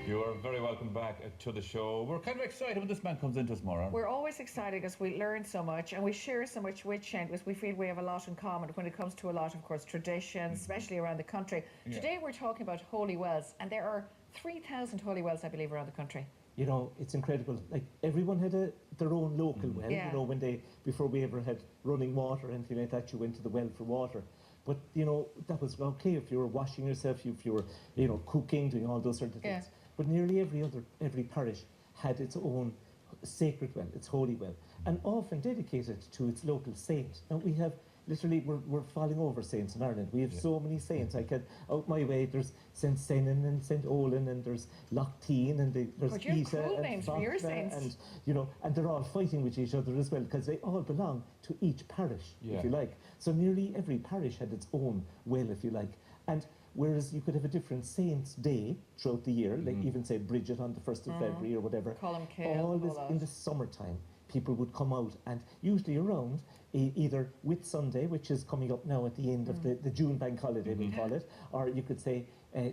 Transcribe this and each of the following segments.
You are very welcome back to the show. We're kind of excited when this man comes into us, Maura. We're always excited because we learn so much and we share so much with Shane because we feel we have a lot in common when it comes to a lot, of course, traditions, especially around the country. Yeah. Today we're talking about holy wells, and there are 3,000 holy wells, I believe, around the country. You know, it's incredible. Like, everyone had their own local well. Yeah. You know, before we ever had running water or anything like that, you went to the well for water. But, you know, that was okay if you were washing yourself, if you were, you know, cooking, doing all those sort of things. Yeah. But nearly every parish had its own sacred well, its holy well, and often dedicated to its local saint. And we have literally, we're falling over saints in Ireland. We have so many saints. I can, out my way, there's St. Senan and St. Olin, and there's Lochteen, and there's But you have Ita cool and names for your Focna, saints. and, you know, and they're all fighting with each other as well, because they all belong to each parish, if you like. So nearly every parish had its own well, if you like. And whereas you could have a different saint's day throughout the year, like even say Bridget on the 1st of February or whatever, always in the summertime, people would come out, and usually around either Whit Sunday, which is coming up now at the end of the June bank holiday, we call it, or you could say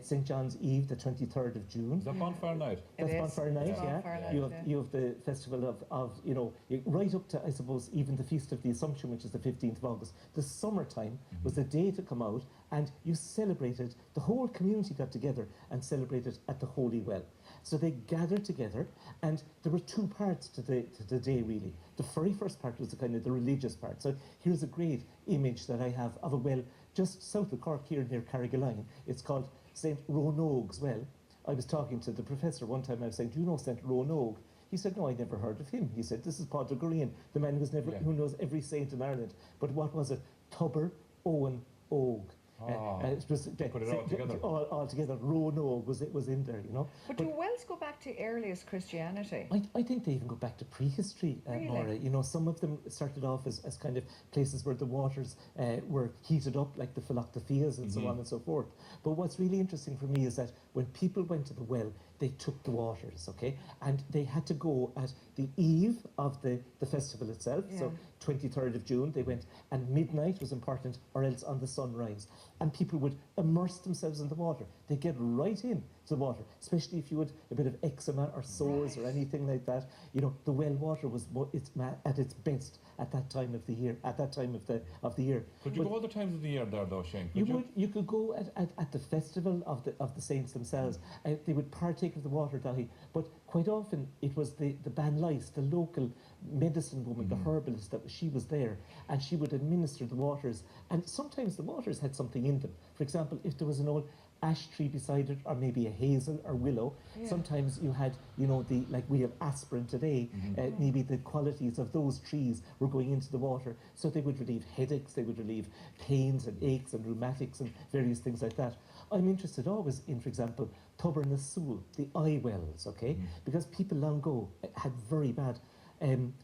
St. John's Eve, the 23rd of June. Is that Bonfire Night? That's Bonfire Night, Bonfire yeah. Night, You have the festival of you know, right up to, I suppose, even the Feast of the Assumption, which is the 15th of August. The summertime was the day to come out, and you celebrated, the whole community got together and celebrated at the Holy Well. So they gathered together, and there were two parts to the day, really. The very first part was the kind of the religious part. So here's a great image that I have of a well just south of Cork here near Carrigaline. It's called St. Ronoge's Well. I was talking to the professor one time. I was saying, do you know St. Ronoge? He said, no, I never heard of him. He said, this is Padraig Green, the man who knows every saint in Ireland. But what was it? Tubber Owen Og. It was put it all together. All together. Ronoge was in there, you know. But do wells go back to earliest Christianity? I think they even go back to prehistory, Really? Maura. You know, some of them started off as kind of places where the waters were heated up, like the Philoctopias and so on and so forth. But what's really interesting for me is that when people went to the well, they took the waters, okay? And they had to go at the eve of the festival itself, so 23rd of June, they went, and midnight was important, or else on the sunrise. And people would immerse themselves in the water. They get right in to the water, especially if you had a bit of eczema or sores or anything like that. You know, the well water was at its best at that time of the year. Could you go all the times of the year there, though, Shane? You could go at the festival of the saints themselves. They would partake of the water, Dahi, but quite often it was the Ban Lice, the local medicine woman, the herbalist, she was there, and she would administer the waters. And sometimes the waters had something in them. For example, if there was an old ash tree beside it, or maybe a hazel or willow, sometimes you had, you know, like we have aspirin today, maybe the qualities of those trees were going into the water, so they would relieve headaches, they would relieve pains and aches and rheumatics and various things like that. I'm interested always in, for example, Tubber na Sul, the eye wells, okay? Because people long ago had very bad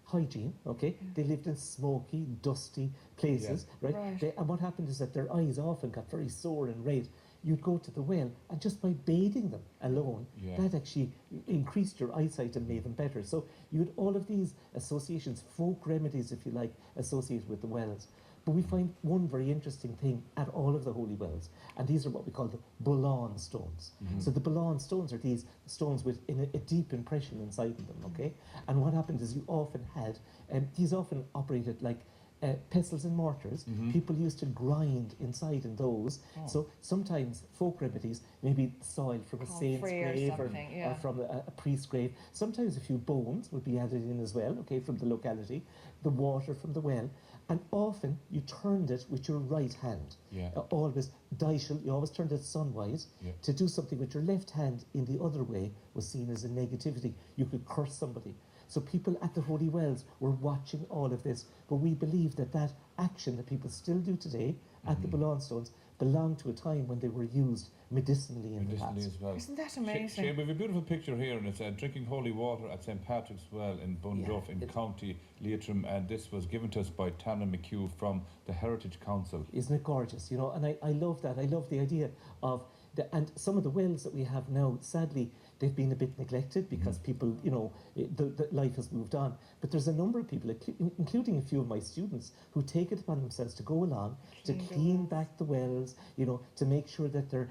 hygiene, okay? They lived in smoky, dusty places, right? And what happened is that their eyes often got very sore and red. You'd go to the well, and just by bathing them alone, that actually increased your eyesight and made them better. So you had all of these associations, folk remedies, if you like, associated with the wells. But we find one very interesting thing at all of the holy wells, and these are what we call the Bullan stones. So the Bullan stones are these stones with a deep impression inside them, okay? And what happened is you often had, these often operated like pestles and mortars. People used to grind inside in those. So sometimes folk remedies, maybe soil from a saint's grave or from a priest's grave. Sometimes a few bones would be added in as well, okay, from the locality, the water from the well. And often you turned it with your right hand. Always daishal, you always turned it sunwise. To do something with your left hand in the other way was seen as a negativity. You could curse somebody. So people at the holy wells were watching all of this, but we believe that that action that people still do today at the Bullan stones belonged to a time when they were used medicinally in the past. As well. Isn't that amazing? Shane, we have a beautiful picture here, and it's drinking holy water at St. Patrick's Well in Bunduff in County Leitrim, and this was given to us by Tana McHugh from the Heritage Council. Isn't it gorgeous? You know, and I love that. I love the idea of And some of the wells that we have now, sadly, they've been a bit neglected because people, you know, the life has moved on. But there's a number of people, including a few of my students, who take it upon themselves to go along to clean back the wells, you know, to make sure that they're,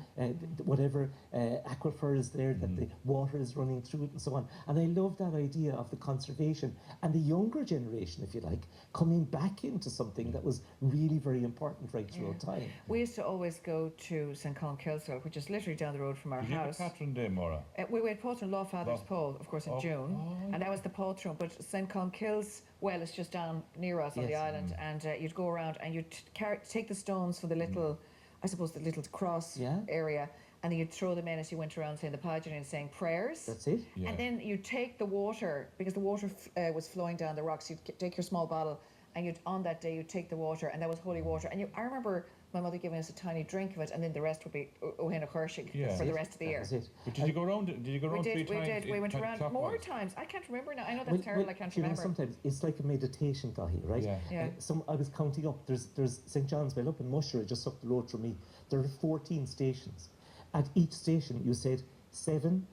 whatever aquifer is there, that the water is running through it and so on. And I love that idea of the conservation and the younger generation, if you like, coming back into something that was really very important right throughout time. We used to always go to St. Colin Kilswell, which is literally down the road from our Did you have house. a Catherine Day, Maura? We had Paul's and Law Father's Pole, of course, in June, and that was the Paultron. But St. Colin Kills well is just down near us on the island, and you'd go around and you'd take the stones for the little, I suppose, the little cross area, and then you'd throw them in as you went around saying the Pagine and saying prayers. That's it. Yeah. And then you'd take the water, because the water was flowing down the rocks, you'd take your small bottle, and on that day you'd take the water, and that was holy water. And I remember my mother giving us a tiny drink of it, and then the rest would be Ohenna Kershig for the rest of the year. That was it. But did you go around? Did you go around 3 times? We did. We went around more clockwise? times. I can't remember now. I know that's terrible. I can't you know, remember. sometimes it's like a meditation, Dahi, right? Yeah. I was counting up. There's St. John's Well up in Mushera, just up the road from me. There are 14 stations. At each station, you said seven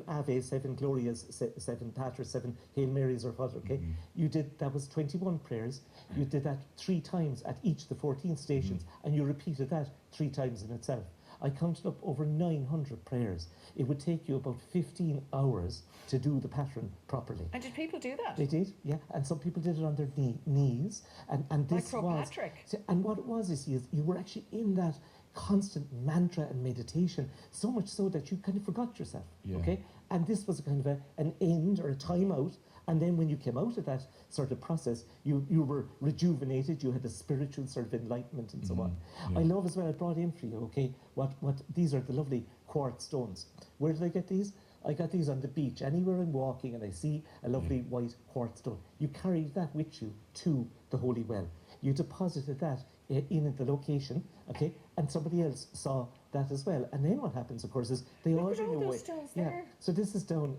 Ave, 7 Glorias, 7 Paters, 7 Hail Marys, or what, okay? You did, that was 21 prayers. You did that 3 times at each of the 14 stations, and you repeated that 3 times in itself. I counted up over 900 prayers. It would take you about 15 hours to do the pattern properly. And did people do that? They did, yeah. And some people did it on their knees. And this Like was... Patrick. And what it was, is you were actually in that constant mantra and meditation, so much so that you kind of forgot yourself, okay? And this was a kind of an end or a time out. And then when you came out of that sort of process, you were rejuvenated, you had a spiritual sort of enlightenment and so on. I love as well, I brought in for you, okay, what these are the lovely quartz stones. Where did I get these? I got these on the beach. Anywhere I'm walking and I see a lovely white quartz stone, you carried that with you to the Holy Well. You deposited that in at the location, okay, and somebody else saw that as well. And then what happens, of course, is they Look all at all bring those away. stones Yeah. there. So this is down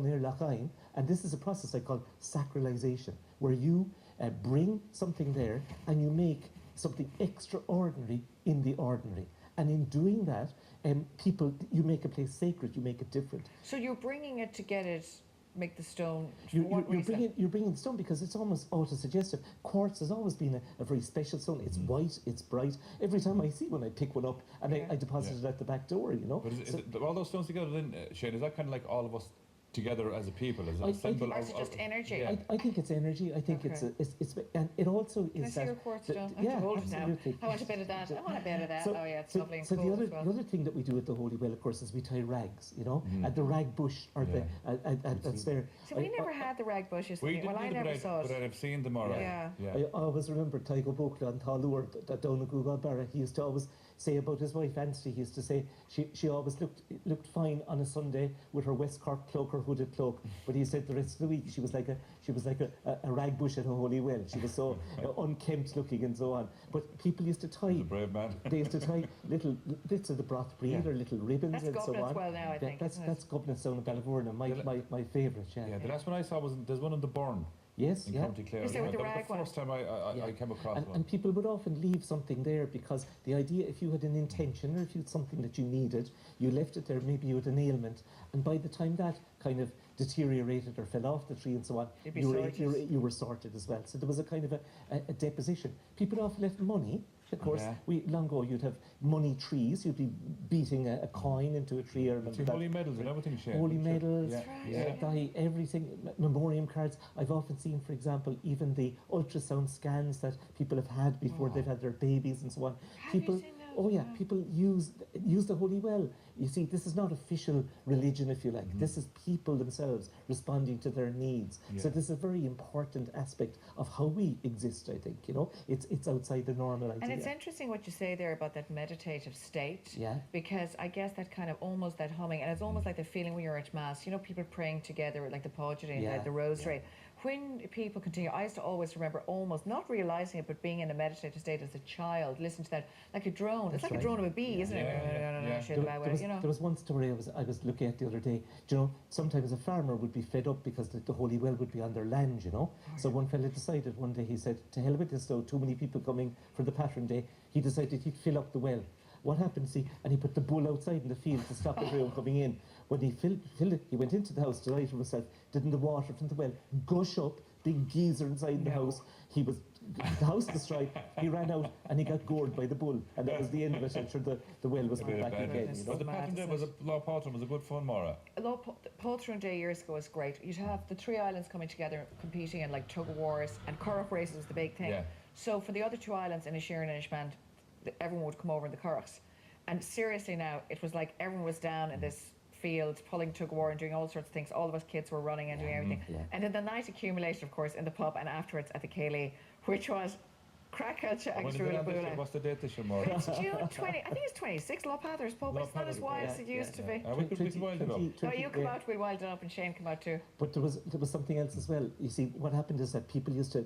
near Lochain, and this is a process I call sacralization, where you bring something there and you make something extraordinary in the ordinary. And in doing that, you make a place sacred, you make it different. So you're bringing it to get it, make the stone. For You're what reason? bringing the stone because it's almost auto-suggestive. Quartz has always been a very special stone. It's white, it's bright. Every time I see one, I pick one up and I deposit it at the back door, you know. But is it, all those stones together then, Shane, is that kind of like all of us together as a people? Is it a symbol Or is it just energy? Yeah. I think it's energy. I think it's and it also Can I is see that your quartz the- stone? I have yeah, to hold it now. absolutely. I want a bit of that. I want a bit of that. So- Oh yeah, it's lovely and so cool the as well. other thing that we do at the Holy Well, of course, is we tie rags, you know, at the rag bush or that's there. So we never had the rag bushes. We well, didn't I either, never but saw but it. I've seen them already. Yeah. I always remember Tygo Bokla and Talur, that down in Google Barra, he used to always say about his wife Anstey, he used to say she always looked fine on a Sunday with her West Cork cloak or hooded cloak, but he said the rest of the week she was like a rag bush at a Holy Well. She was so unkempt looking and so on. But people used to tie, He's a brave man. they used to tie little bits of the broth breed or little ribbons That's and so Goblin's on. Well now, I think, isn't it? That's Goblin's down in Ballyvourna, my favourite, Yeah, the last one I saw there's one in the Burn Yes, in yeah. County Clare. Is there with the That was rag the one? first time I came across one. And people would often leave something there because the idea, if you had an intention or if you had something that you needed, you left it there, maybe you had an ailment, and by the time that kind of deteriorated or fell off the tree and so on, You'd be you were sorted as well. So there was a kind of a deposition. People often left money. Of course, long ago you'd have money trees. You'd be beating a coin into a tree. I remember that. Holy medals and everything, Shane. Holy medals, Yeah. everything, memoriam cards. I've often seen, for example, even the ultrasound scans that people have had before they've had their babies and so on. Have you seen those? Oh yeah, people use the Holy Well. You see, this is not official religion, if you like. This is people themselves responding to their needs. So this is a very important aspect of how we exist, I think, you know. It's outside the normal idea. And it's interesting what you say there about that meditative state. Yeah. Because I guess that kind of almost that humming, and it's almost like the feeling when you're at Mass, you know, people praying together, like the Pauline and the Rosary. When people continue, I used to always remember almost not realizing it, but being in a meditative state as a child, listening to that like a drone. It's like a drone of a bee, isn't it? There was one story I was looking at the other day. Do you know, sometimes a farmer would be fed up because the Holy Well would be on their land, you know. So one fella decided one day, he said, to hell with this though, too many people coming for the Patron Day. He decided he'd fill up the well. what happened, see, and he put the bull outside in the field to stop everyone coming in. When he filled it, he went into the house, delighted with himself, didn't the water from the well gush up, big geyser inside the house. The house destroyed, he ran out and he got gored by the bull, and that was the end of it. I'm sure the well was put back again. You know? But the Pattern Day was Law Pattern was a good fun, Maura. Poltron Day years ago was great. You'd have the three islands coming together, competing in like tug of wars, and curragh races was the big thing. Yeah. So for the other two islands, Inisherin and Inishband, everyone would come over in the curraghs. And seriously now, it was like everyone was down in this field pulling tug of war and doing all sorts of things. All of us kids were running and doing everything. Yeah. And then the night accumulated, of course, in the pub and afterwards at the Cayley, which was crack-out When is it on this year? What's the date this year, Maura? It's June 20, I think it's 26, Lopathers pub. It's not as wild as it used to be. We could wild it up. No, you come out, we'll wild it up, and Shane come out too. But there was something else as well. You see, what happened is that people used to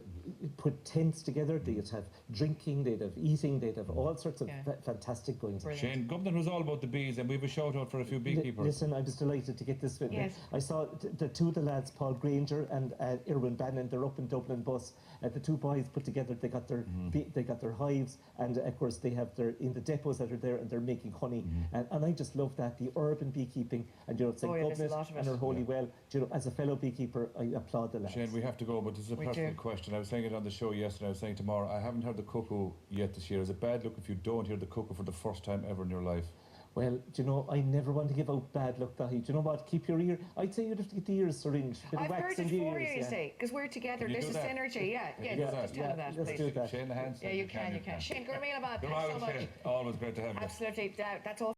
put tents together. They'd have drinking, they'd have eating, they'd have all sorts of fantastic goings. Brilliant. Shane, Gubden was all about the bees, and we have a shout out for a few beekeepers. Listen, I was delighted to get this with me. Yes. I saw the two of the lads, Paul Granger and Irwin Bannon. They're up in Dublin bus. The two boys put together. They got their hives, and of course they have their in the depots that are there, and they're making honey. And I just love that, the urban beekeeping, and St. Gubnet and our Holy Well. As a fellow beekeeper, I applaud the lads. Shane, we have to go, but this is a personal question. I was saying it on the show yesterday. I was saying tomorrow, I haven't heard the cuckoo yet this year. Is it bad luck if you don't hear the cuckoo for the first time ever in your life? Well, I never want to give out bad luck, Dahi. Do you know what? Keep your ear. I'd say you'd have to get the ears syringed. I've heard it for you, you see, because we're together. Can you There's do a that? synergy. Just tell him that, let's please. do that. Shane the hands. Yeah, you can. Shane, Gurmila, thanks so much. Always great to have you. Absolutely. That's all.